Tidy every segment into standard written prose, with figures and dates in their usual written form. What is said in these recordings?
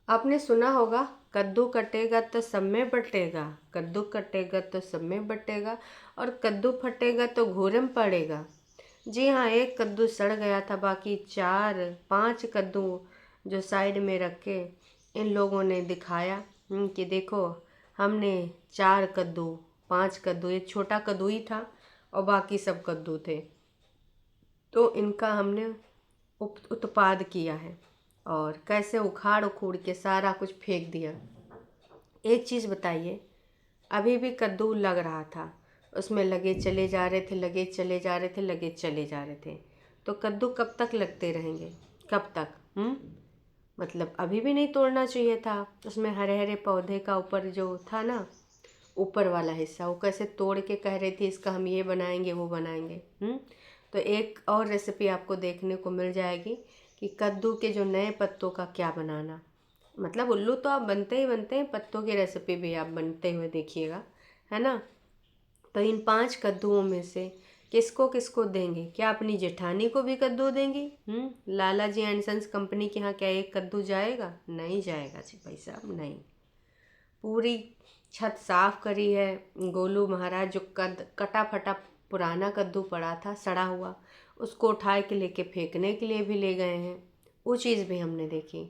आपने सुना होगा, कद्दू कटेगा तो सब में बटेगा, कद्दू कटेगा तो सब में बटेगा, और कद्दू फटेगा तो घूरे में पड़ेगा। जी हाँ, एक कद्दू सड़ गया था, बाकी 4 5 कद्दू जो साइड में रखे इन लोगों ने दिखाया कि देखो, हमने 4 कद्दू 5 कद्दू, एक छोटा कद्दू ही था और बाकी सब कद्दू थे, तो इनका हमने उत्पाद किया है और कैसे उखाड़ उखूड़ के सारा कुछ फेंक दिया। एक चीज़ बताइए, अभी भी कद्दू लग रहा था, उसमें लगे चले जा रहे थे, लगे चले जा रहे थे, लगे चले जा रहे थे। तो कद्दू कब तक लगते रहेंगे, कब तक? मतलब अभी भी नहीं तोड़ना चाहिए था। उसमें हरे हरे पौधे का ऊपर जो था ना, ऊपर वाला हिस्सा, वो कैसे तोड़ के कह रही थी इसका हम ये बनाएंगे वो बनाएंगे। तो एक और रेसिपी आपको देखने को मिल जाएगी कि कद्दू के जो नए पत्तों का क्या बनाना। मतलब उल्लू तो आप बनते ही बनते हैं, पत्तों की रेसिपी भी आप बनते हुए देखिएगा, है ना। तो इन 5 कद्दुओं में से किसको किसको देंगे? क्या अपनी जेठानी को भी कद्दू देंगी? लाला जी एंड सन्स कंपनी के यहाँ क्या एक कद्दू जाएगा? नहीं जाएगा जी भाई साहब, नहीं। पूरी छत साफ करी है। गोलू महाराज जो कटा फटा पुराना कद्दू पड़ा था सड़ा हुआ, उसको उठा के लेके फेंकने के लिए भी ले गए हैं। वो चीज़ भी हमने देखी।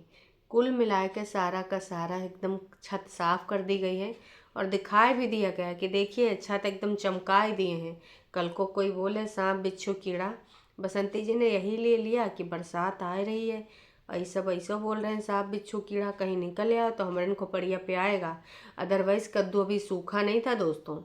कुल मिला के सारा का सारा एकदम छत साफ कर दी गई है और दिखाई भी दिया गया कि देखिए छत एकदम चमका ही दिए हैं। कल को कोई बोले सांप बिच्छू कीड़ा, बसंती जी ने यही ले लिया कि बरसात आ रही है, ऐसा वैसा बोल रहे हैं सांप बिच्छू कीड़ा कहीं निकल आया तो हमारे खोपड़िया पे आएगा। अदरवाइज कद्दू अभी सूखा नहीं था दोस्तों,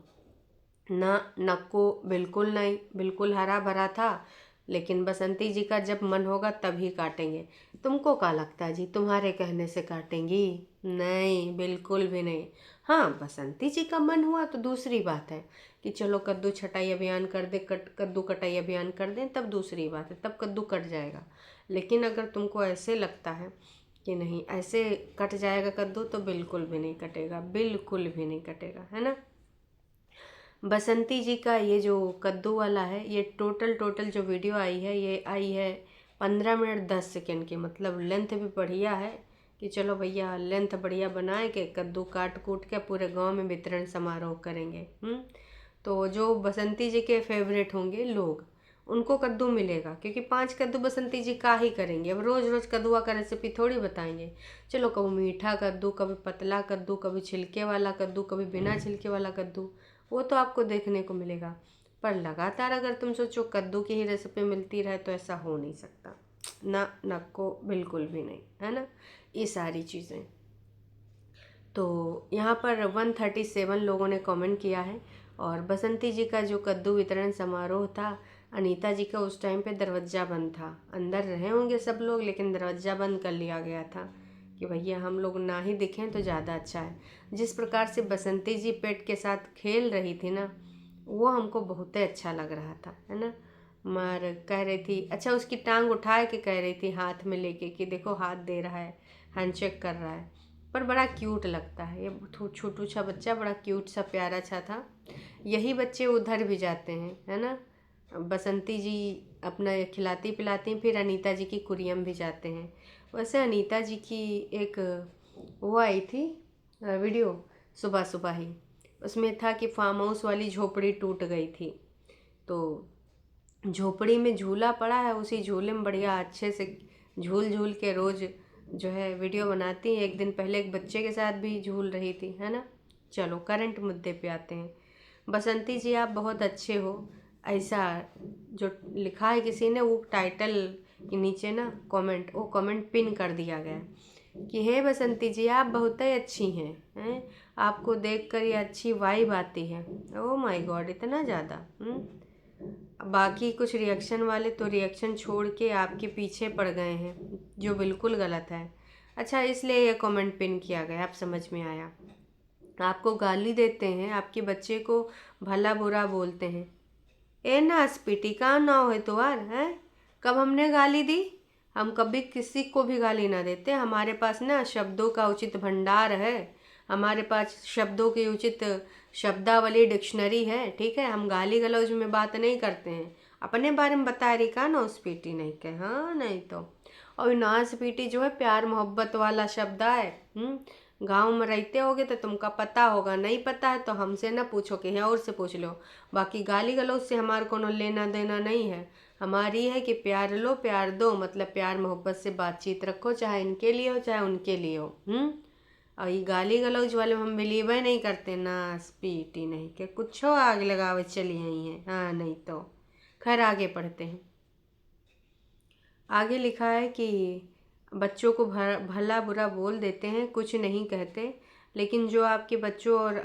ना नक्को बिल्कुल नहीं, बिल्कुल हरा भरा था। लेकिन बसंती जी का जब मन होगा तभी काटेंगे। तुमको क्या लगता है जी, तुम्हारे कहने से काटेंगी? नहीं, बिल्कुल भी नहीं। हाँ, बसंती जी का मन हुआ तो दूसरी बात है कि चलो कद्दू छटाई अभियान कर दे, कद्दू कटाई अभियान कर दें, तब दूसरी बात है, तब कद्दू कट जाएगा। लेकिन अगर तुमको ऐसे लगता है कि नहीं ऐसे कट जाएगा कद्दू, तो बिल्कुल भी नहीं कटेगा, बिल्कुल भी नहीं कटेगा, है ना। बसंती जी का ये जो कद्दू वाला है, ये टोटल जो वीडियो आई है, ये आई है 15 मिनट 10 सेकेंड की। मतलब लेंथ भी बढ़िया है कि चलो भैया लेंथ बढ़िया बनाए के कद्दू काट कूट के पूरे गांव में वितरण समारोह करेंगे। तो जो बसंती जी के फेवरेट होंगे लोग, उनको कद्दू मिलेगा, क्योंकि 5 कद्दू बसंती जी का ही करेंगे। अब रोज़ रोज़ कद्दुआ का रेसिपी थोड़ी बताएंगे। चलो कभी मीठा कद्दू, कभी पतला कद्दू, कभी छिलके वाला कद्दू, कभी बिना छिलके वाला कद्दू, वो तो आपको देखने को मिलेगा। पर लगातार अगर तुम सोचो कद्दू की ही रेसिपी मिलती रहे तो ऐसा हो नहीं सकता ना, को बिल्कुल भी नहीं, है ना। ये सारी चीज़ें तो यहाँ पर 137 लोगों ने कमेंट किया है। और बसंती जी का जो कद्दू वितरण समारोह था, अनीता जी का उस टाइम पे दरवाज़ा बंद था। अंदर रहे होंगे सब लोग, लेकिन दरवाज़ा बंद कर लिया गया था कि भैया हम लोग ना ही दिखें तो ज़्यादा अच्छा है। जिस प्रकार से बसंती जी पेट के साथ खेल रही थी ना, वो हमको बहुत ही अच्छा लग रहा था, है ना। मार कह रही थी, अच्छा उसकी टांग उठा के कह रही थी हाथ में लेके कि देखो हाथ दे रहा है, हैंडशेक कर रहा है। पर बड़ा क्यूट लगता है ये छोटू सा बच्चा, बड़ा क्यूट सा प्यारा सा था। यही बच्चे उधर भी जाते हैं, है ना। बसंती जी अपना खिलाती पिलाती, फिर अनीता जी की कुरियम भी जाते हैं। वैसे अनीता जी की एक वो आई थी वीडियो सुबह सुबह ही, उसमें था कि फार्म हाउस वाली झोपड़ी टूट गई थी, तो झोपड़ी में झूला पड़ा है, उसी झूले में बढ़िया अच्छे से झूल झूल के रोज़ जो है वीडियो बनाती हैं। एक दिन पहले एक बच्चे के साथ भी झूल रही थी, है ना। चलो करंट मुद्दे पे आते हैं। बसंती जी आप बहुत अच्छे हो, ऐसा जो लिखा है किसी ने, वो टाइटल के नीचे ना कमेंट, वो कमेंट पिन कर दिया गया कि हे बसंती जी आप बहुत ही अच्छी हैं, आपको देखकर ये अच्छी वाइब आती है। ओ माय गॉड, इतना ज़्यादा। बाकी कुछ रिएक्शन वाले तो रिएक्शन छोड़ के आपके पीछे पड़ गए हैं, जो बिल्कुल गलत है। अच्छा, इसलिए ये कमेंट पिन किया गया, आप समझ में आया। आपको गाली देते हैं, आपके बच्चे को भला बुरा बोलते हैं। ए ना स्पीटी का नाव है तुम्हार है, कब हमने गाली दी? हम कभी किसी को भी गाली ना देते। हमारे पास ना शब्दों का उचित भंडार है, हमारे पास शब्दों की उचित शब्दावली डिक्शनरी है, ठीक है। हम गाली गलौज में बात नहीं करते हैं। अपने बारे में बता रही का ना स्पीटी नहीं के, हाँ नहीं तो। और नाज पीटी जो है प्यार मोहब्बत वाला शब्द है। गांव में रहते होगे तो तुमका पता होगा, नहीं पता है तो हमसे ना पूछो, कहीं और से पूछ लो। बाकी गाली गलौज से हमारे कोनो लेना देना नहीं है। हमारी है कि प्यार लो प्यार दो, मतलब प्यार मोहब्बत से बातचीत रखो, चाहे इनके लिए हो चाहे उनके लिए हो। और ये गाली गलौज वाले हम बिलीव ही नहीं करते, नाच पीटी नहीं के कुछ हो आग लगावे चली आई हैं। हाँ नहीं तो खैर आगे पढ़ते हैं। आगे लिखा है कि बच्चों को भला बुरा बोल देते हैं, कुछ नहीं कहते, लेकिन जो आपके बच्चों और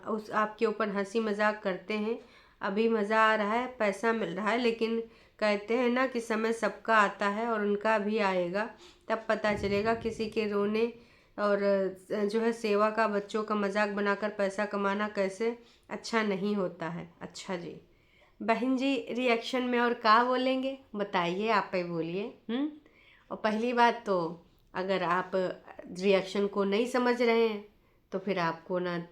उस आपके ऊपर हंसी मजाक करते हैं, अभी मज़ा आ रहा है, पैसा मिल रहा है, लेकिन कहते हैं ना कि समय सबका आता है और उनका भी आएगा, तब पता चलेगा किसी के रोने और जो है सेवा का, बच्चों का मजाक बनाकर पैसा कमाना कैसे अच्छा नहीं होता है। अच्छा जी बहन जी, रिएक्शन में और क्या बोलेंगे बताइए, आप ही बोलिए। और पहली बात तो अगर आप रिएक्शन को नहीं समझ रहे हैं तो फिर आपको ना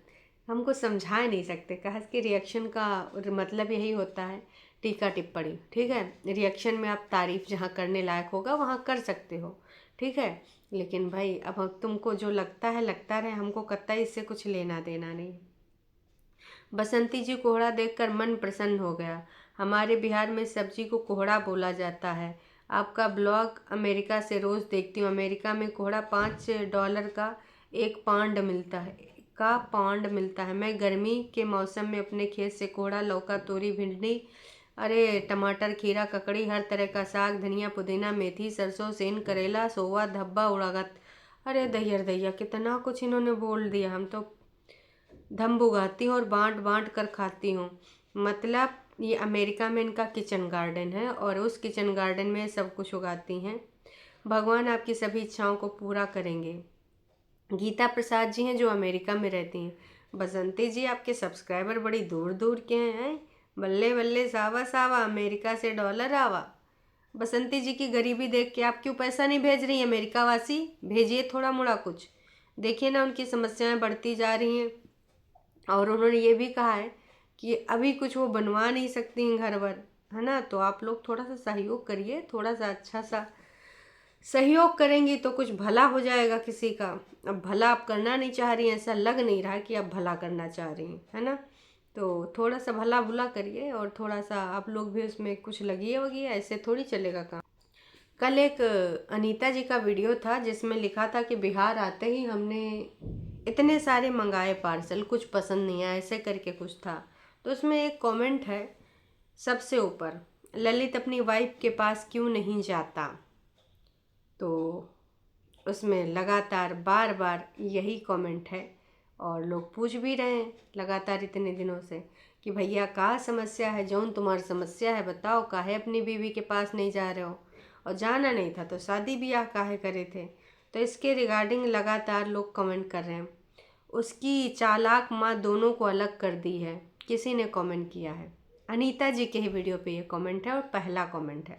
हमको समझा नहीं सकते, कहा कि रिएक्शन का मतलब यही होता है टीका टिप्पणी। ठीक है, रिएक्शन में आप तारीफ़ जहाँ करने लायक होगा वहाँ कर सकते हो, ठीक है, लेकिन भाई अब तुमको जो लगता है लगता रहे, हमको कतई इससे कुछ लेना देना नहीं। बसंती जी कोहड़ा देखकर मन प्रसन्न हो गया। हमारे बिहार में सब्जी को कोहड़ा बोला जाता है। आपका ब्लॉग अमेरिका से रोज़ देखती हूँ। अमेरिका में कोहड़ा $5 का एक पाउंड मिलता है। मैं गर्मी के मौसम में अपने खेत से कोहड़ा, लौका, तोरी, भिंडी, अरे टमाटर, खीरा, ककड़ी, हर तरह का साग, धनिया, पुदीना, मेथी, सरसों, सेन, करेला, सोवा, धब्बा, उड़ागत, अरे दैयर दैया कितना कुछ इन्होंने बोल दिया। हम तो दम उगाती हूँ और बांट बांट कर खाती हूँ। मतलब ये अमेरिका में इनका किचन गार्डन है और उस किचन गार्डन में सब कुछ उगाती हैं। भगवान आपकी सभी इच्छाओं को पूरा करेंगे। गीता प्रसाद जी हैं जो अमेरिका में रहती हैं। बसंती जी आपके सब्सक्राइबर बड़ी दूर दूर के हैं। बल्ले बल्ले सावा सावा, अमेरिका से डॉलर आवा। बसंती जी की गरीबी देख के आप क्यों पैसा नहीं भेज रही अमेरिका वासी? भेजिए थोड़ा मोड़ा कुछ। देखिए ना उनकी समस्याएं बढ़ती जा रही हैं और उन्होंने ये भी कहा है कि अभी कुछ वो बनवा नहीं सकती हैं घर वर, है ना। तो आप लोग थोड़ा सा सहयोग करिए, थोड़ा सा अच्छा सा सहयोग करेंगी तो कुछ भला हो जाएगा किसी का। अब भला आप करना नहीं चाह रही हैं, ऐसा लग नहीं रहा कि आप भला करना चाह रही हैं, है ना। तो थोड़ा सा भला भुला करिए और थोड़ा सा आप लोग भी उसमें कुछ लगिए वगिए, ऐसे थोड़ी चलेगा काम। कल एक अनीता जी का वीडियो था जिसमें लिखा था कि बिहार आते ही हमने इतने सारे मंगाए पार्सल, कुछ पसंद नहीं आया, ऐसे करके कुछ था। तो उसमें एक कमेंट है सबसे ऊपर, ललित अपनी वाइफ के पास क्यों नहीं जाता। तो उसमें लगातार बार बार यही कमेंट है और लोग पूछ भी रहे हैं लगातार इतने दिनों से कि भैया का समस्या है, जौन तुम्हारी समस्या है बताओ, काहे अपनी बीवी के पास नहीं जा रहे हो, और जाना नहीं था तो शादी ब्याह काहे करे थे। तो इसके रिगार्डिंग लगातार लोग कमेंट कर रहे हैं। उसकी चालाक माँ दोनों को अलग कर दी है, किसी ने कमेंट किया है। अनीता जी के ही वीडियो पे ये कमेंट है और पहला कमेंट है,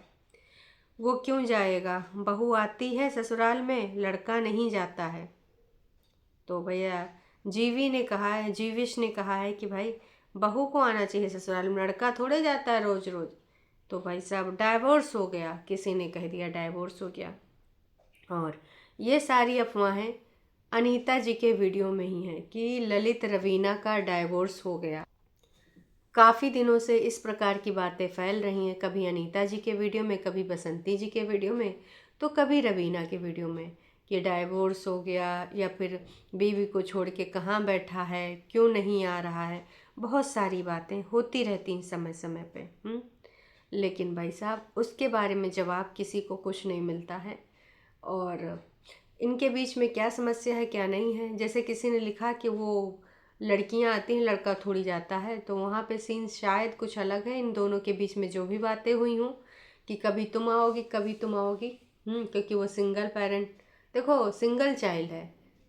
वो क्यों जाएगा, बहू आती है ससुराल में, लड़का नहीं जाता है। तो भैया जीविश ने कहा है कि भाई बहू को आना चाहिए ससुराल में, लड़का थोड़े जाता है रोज रोज। तो भाई साहब डाइवोर्स हो गया, किसी ने कह दिया डाइवोर्स हो गया। और ये सारी अफवाहें अनीता जी के वीडियो में ही हैं कि ललित रवीना का डाइवोर्स हो गया। काफ़ी दिनों से इस प्रकार की बातें फैल रही हैं, कभी अनीता जी के वीडियो में, कभी बसंती जी के वीडियो में, तो कभी रवीना के वीडियो में कि डाइवोर्स हो गया या फिर बीवी को छोड़ के कहाँ बैठा है, क्यों नहीं आ रहा है। बहुत सारी बातें होती रहती हैं समय समय पे। लेकिन भाई साहब उसके बारे में जवाब किसी को कुछ नहीं मिलता है और इनके बीच में क्या समस्या है क्या नहीं है। जैसे किसी ने लिखा कि वो लड़कियां आती हैं लड़का थोड़ी जाता है, तो वहाँ पे सीन शायद कुछ अलग है इन दोनों के बीच में, जो भी बातें हुई हों कि कभी तुम आओगी कभी तुम आओगी। क्योंकि वो सिंगल पेरेंट, देखो सिंगल चाइल्ड है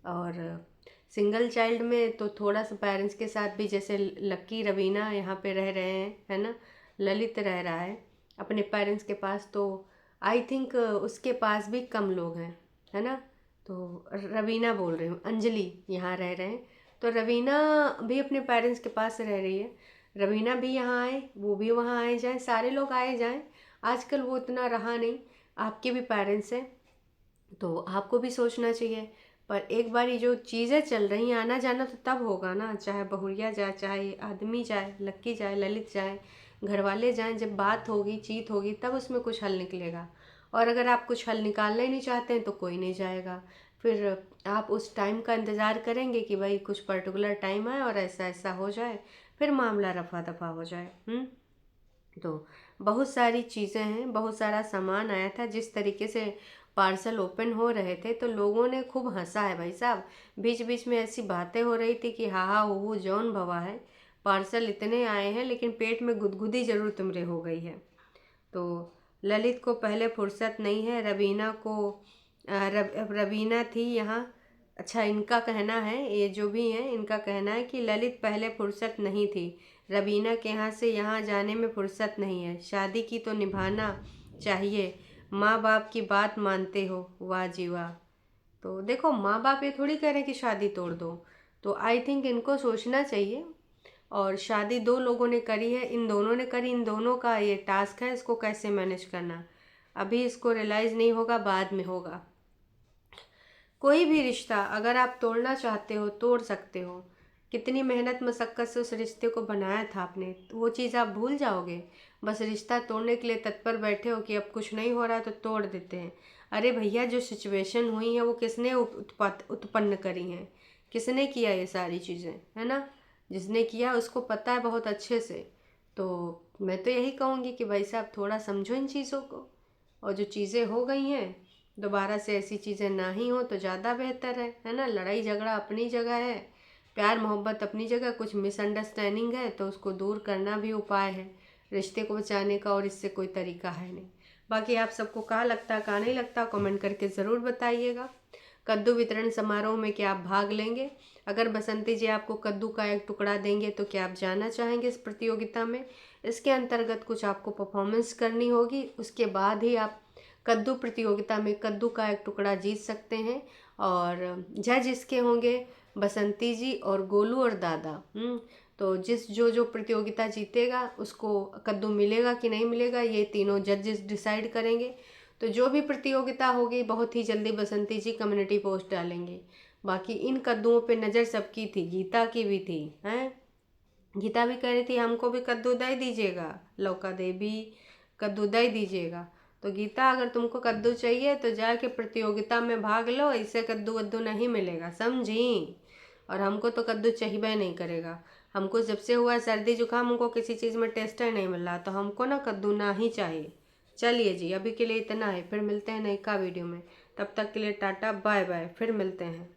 और सिंगल चाइल्ड में तो थोड़ा सा पेरेंट्स के साथ भी, जैसे लक्की रवीना यहाँ पे रह रहे हैं, है ना, ललित रह रहा है अपने पेरेंट्स के पास, तो आई थिंक उसके पास भी कम लोग हैं, है ना। तो रवीना बोल रही हूँ, अंजलि यहाँ रह रहे हैं, तो रवीना भी अपने पेरेंट्स के पास रह रही है। रवीना भी यहाँ आए, वो भी वहाँ आए जाएं, सारे लोग आए जाएं। आजकल वो इतना रहा नहीं, आपके भी पेरेंट्स हैं, तो आपको भी सोचना चाहिए। पर एक बार ये जो चीज़ें चल रही हैं, आना जाना तो तब होगा ना, चाहे बहुरिया जाए, चाहे आदमी जाए, लक्की जाए, ललित जाए, घर वाले जाएं, जब बात होगी, चीत होगी, तब उसमें कुछ हल निकलेगा। और अगर आप कुछ हल निकालना ही नहीं चाहते हैं तो कोई नहीं जाएगा। फिर आप उस टाइम का इंतज़ार करेंगे कि भाई कुछ पर्टिकुलर टाइम आए और ऐसा ऐसा हो जाए, फिर मामला रफा दफा हो जाए। तो बहुत सारी चीज़ें हैं, बहुत सारा सामान आया था। जिस तरीके से पार्सल ओपन हो रहे थे तो लोगों ने खूब हंसा है भाई साहब। बीच बीच में ऐसी बातें हो रही थी कि हा हा हो जौन भवा है, पार्सल इतने आए हैं लेकिन पेट में गुदगुदी जरूर तुमरे हो गई है। तो ललित को पहले फुर्सत नहीं है, रवीना को रवीना थी यहाँ। अच्छा, इनका कहना है, ये जो भी है इनका कहना है कि ललित पहले फुर्सत नहीं थी, रवीना के यहाँ से यहाँ जाने में फुर्सत नहीं है, शादी की तो निभाना चाहिए, माँ बाप की बात मानते हो, वाह जी वाह। तो देखो, माँ बाप ये थोड़ी कह रहे हैं कि शादी तोड़ दो, तो आई थिंक इनको सोचना चाहिए। और शादी दो लोगों ने करी है, इन दोनों ने करी, इन दोनों का ये टास्क है इसको कैसे मैनेज करना। अभी इसको रियलाइज़ नहीं होगा, बाद में होगा। कोई भी रिश्ता अगर आप तोड़ना चाहते हो तोड़ सकते हो। कितनी मेहनत मशक्क़त से उस रिश्ते को बनाया था आपने, तो वो चीज़ आप भूल जाओगे। बस रिश्ता तोड़ने के लिए तत्पर बैठे हो कि अब कुछ नहीं हो रहा तो तोड़ देते हैं। अरे भैया, जो सिचुएशन हुई है वो किसने उत्पन्न करी हैं, किसने किया ये सारी चीज़ें, है ना। जिसने किया उसको पता है बहुत अच्छे से। तो मैं तो यही कहूँगी कि भाई साहब थोड़ा समझो इन चीज़ों को, और जो चीज़ें हो गई हैं दोबारा से ऐसी चीज़ें ना ही हो तो ज़्यादा बेहतर है ना। लड़ाई झगड़ा अपनी जगह है, प्यार मोहब्बत अपनी जगह, कुछ मिसअंडरस्टैंडिंग है तो उसको दूर करना भी उपाय है रिश्ते को बचाने का, और इससे कोई तरीका है नहीं। बाकी आप सबको कहाँ लगता है, कहाँ नहीं लगता, कमेंट करके ज़रूर बताइएगा। कद्दू वितरण समारोह में क्या आप भाग लेंगे? अगर बसंती जी आपको कद्दू का एक टुकड़ा देंगे तो क्या आप जाना चाहेंगे इस प्रतियोगिता में? इसके अंतर्गत कुछ आपको परफॉर्मेंस करनी होगी, उसके बाद ही आप कद्दू प्रतियोगिता में कद्दू का एक टुकड़ा जीत सकते हैं। और जज इसके होंगे बसंती जी और गोलू और दादा। तो जो प्रतियोगिता जीतेगा उसको कद्दू मिलेगा कि नहीं मिलेगा, ये तीनों जजेस डिसाइड करेंगे। तो जो भी प्रतियोगिता होगी बहुत ही जल्दी बसंती जी कम्युनिटी पोस्ट डालेंगे। बाकी इन कद्दुओं पे नज़र सबकी थी, गीता की भी थी, हैं। गीता भी कह रही थी हमको भी कद्दू दे दीजिएगा, लौका देवी कद्दू दे दीजिएगा। तो गीता, अगर तुमको कद्दू चाहिए तो जाके प्रतियोगिता में भाग लो, इससे कद्दू वद्दू नहीं मिलेगा, समझी। और हमको तो कद्दू चाहिए नहीं करेगा। हमको जब से हुआ सर्दी जुकाम, हमको किसी चीज़ में टेस्ट ही नहीं मिल रहा, तो हमको ना कद्दू ना ही चाहिए। चलिए जी, अभी के लिए इतना है, फिर मिलते हैं नई का वीडियो में। तब तक के लिए टाटा बाय बाय, फिर मिलते हैं।